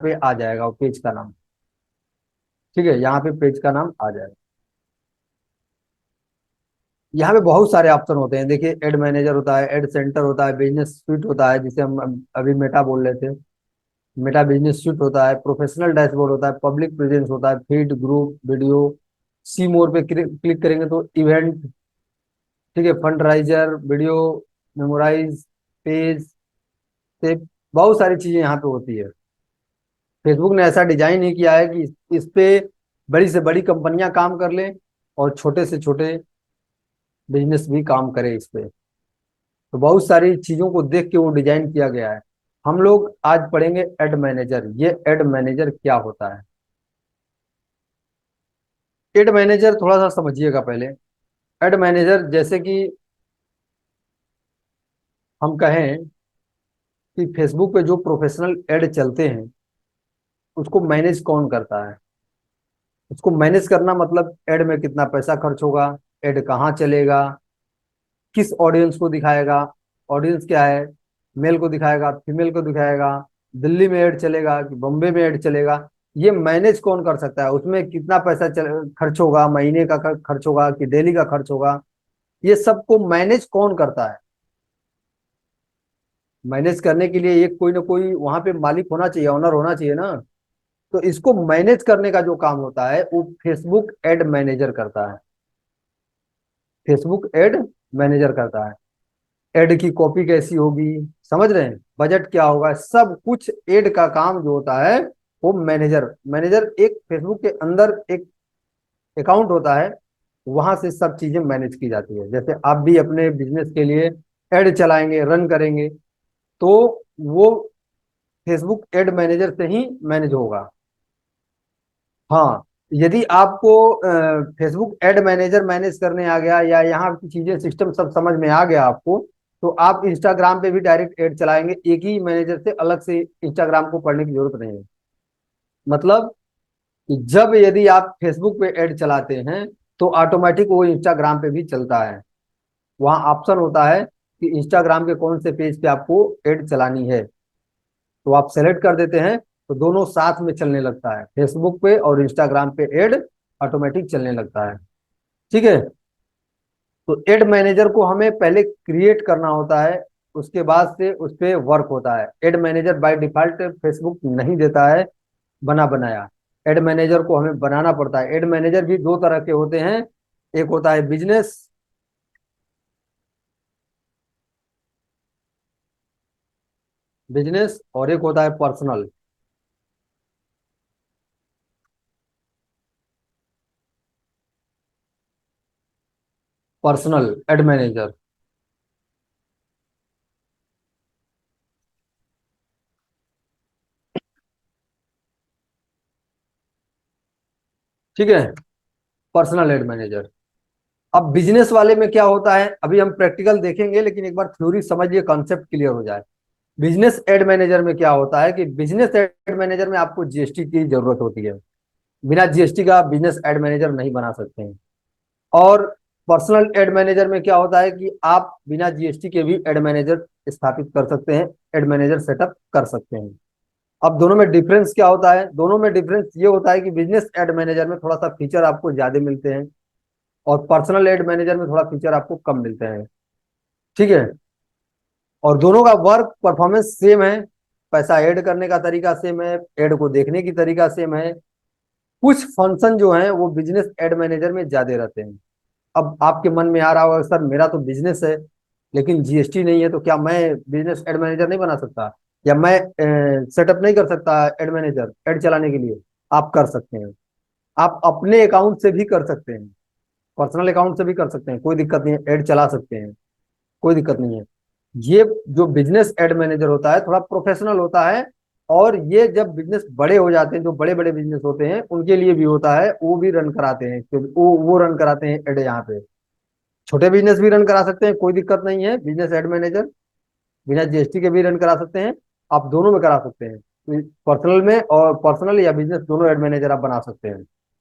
पे आ जाएगा वो पेज का नाम। ठीक है, यहाँ पे पेज का नाम आ जाएगा। यहाँ पे बहुत सारे ऑप्शन होते हैं। देखिए, एड मैनेजर होता है, एड सेंटर होता है, बिजनेस स्विट होता है जिसे हम अभी मेटा बोल रहे थे, मेटा बिजनेस स्विट होता है, प्रोफेशनल डैशबोर्ड होता है, पब्लिक प्रेजेंस होता है, feed, group, video. See more पे क्लिक करेंगे तो इवेंट। ठीक है, fundraiser, video, memorise, page से, बहुत सारी चीजें यहाँ पे होती है। फेसबुक ने ऐसा डिजाइन ही किया है कि इस पे बड़ी से बड़ी कंपनियां काम कर लें और छोटे से छोटे बिजनेस भी काम करे इस पे। तो बहुत सारी चीजों को देख के वो डिजाइन किया गया है। हम लोग आज पढ़ेंगे एड मैनेजर। ये एड मैनेजर क्या होता है? एड मैनेजर थोड़ा सा समझिएगा पहले। एड मैनेजर जैसे कि हम कहें कि फेसबुक पे जो प्रोफेशनल एड चलते हैं उसको मैनेज कौन करता है? उसको मैनेज करना मतलब एड में कितना पैसा खर्च होगा, एड कहाँ चलेगा, किस ऑडियंस को दिखाएगा, ऑडियंस क्या है, मेल को दिखाएगा, फीमेल को दिखाएगा, दिल्ली में ऐड चलेगा कि बॉम्बे में ऐड चलेगा, ये मैनेज कौन कर सकता है? उसमें कितना पैसा खर्च होगा, महीने का खर्च होगा कि डेली का खर्च होगा, ये सबको मैनेज कौन करता है? मैनेज करने के लिए एक कोई ना कोई वहां पे मालिक होना चाहिए, ऑनर होना चाहिए ना। तो इसको मैनेज करने का जो काम होता है वो फेसबुक एड मैनेजर करता है। फेसबुक एड मैनेजर करता है। एड की कॉपी कैसी होगी, समझ रहे हैं, बजट क्या होगा, सब कुछ एड का काम जो होता है वो मैनेजर मैनेजर एक फेसबुक के अंदर एक अकाउंट होता है, वहां से सब चीजें मैनेज की जाती है। जैसे आप भी अपने बिजनेस के लिए एड चलाएंगे, रन करेंगे, तो वो फेसबुक एड मैनेजर से ही मैनेज होगा। हाँ, यदि आपको फेसबुक एड मैनेजर मैनेज करने आ गया या यहाँ की चीजें सिस्टम सब समझ में आ गया आपको, तो आप इंस्टाग्राम पे भी डायरेक्ट एड चलाएंगे। एक ही मैनेजर से अलग से इंस्टाग्राम को पढ़ने की जरूरत नहीं है। मतलब कि जब यदि आप फेसबुक पे एड चलाते हैं तो ऑटोमेटिक वो इंस्टाग्राम पे भी चलता है। वहाँ ऑप्शन होता है कि इंस्टाग्राम के कौन से पेज पे आपको एड चलानी है, तो आप सेलेक्ट कर देते हैं तो दोनों साथ में चलने लगता है, फेसबुक पे और इंस्टाग्राम पे एड ऑटोमेटिक चलने लगता है। ठीक है, तो एड मैनेजर को हमें पहले क्रिएट करना होता है, उसके बाद से उस पे वर्क होता है। Add manager by default Facebook नहीं देता है बना बनाया, एड मैनेजर को हमें बनाना पड़ता है। एड मैनेजर भी दो तरह के होते हैं, एक होता है बिजनेस, बिजनेस, और एक होता है पर्सनल। Personal add manager. ठीक है, पर्सनल एड मैनेजर। अब बिजनेस वाले में क्या होता है अभी हम प्रैक्टिकल देखेंगे, लेकिन एक बार थ्योरी समझिए, कॉन्सेप्ट क्लियर हो जाए। बिजनेस एड मैनेजर में क्या होता है कि बिजनेस एड मैनेजर में आपको जीएसटी की जरूरत होती है। बिना जीएसटी का बिजनेस एड मैनेजर नहीं बना सकते हैं। और पर्सनल एड मैनेजर में क्या होता है कि आप बिना जीएसटी के भी एड मैनेजर स्थापित कर सकते हैं, एड मैनेजर सेटअप कर सकते हैं। अब दोनों में डिफरेंस क्या होता है? दोनों में डिफरेंस ये होता है कि बिजनेस एड मैनेजर में थोड़ा सा फीचर आपको ज्यादा मिलते हैं और पर्सनल एड मैनेजर में थोड़ा फीचर आपको कम मिलते हैं। ठीक है, और दोनों का वर्क परफॉर्मेंस सेम है, पैसा ऐड करने का तरीका सेम है, ऐड को देखने की तरीका सेम है। कुछ फंक्शन जो है वो बिजनेस एड मैनेजर में ज्यादा रहते हैं। अब आपके मन में आ रहा होगा सर मेरा तो बिजनेस है लेकिन जीएसटी नहीं है, तो क्या मैं बिजनेस एड मैनेजर नहीं बना सकता या मैं सेटअप नहीं कर सकता एड मैनेजर एड चलाने के लिए? आप कर सकते हैं। आप अपने अकाउंट से भी कर सकते हैं, पर्सनल अकाउंट से भी कर सकते हैं, कोई दिक्कत नहीं है, एड चला सकते हैं, कोई दिक्कत नहीं है। ये जो बिजनेस एड मैनेजर होता है थोड़ा प्रोफेशनल होता है, और ये जब बिजनेस बड़े हो जाते हैं, जो बड़े बड़े बिजनेस होते हैं उनके लिए भी होता है, वो भी रन कराते हैं, क्योंकि वो रन कराते हैं एड यहाँ पे। छोटे बिजनेस भी रन करा सकते हैं, कोई दिक्कत नहीं है, बिजनेस एड मैनेजर बिना जीएसटी के भी रन करा सकते हैं। आप दोनों में करा सकते हैं, पर्सनल में और पर्सनल या बिजनेस दोनों एड मैनेजर आप बना सकते हैं।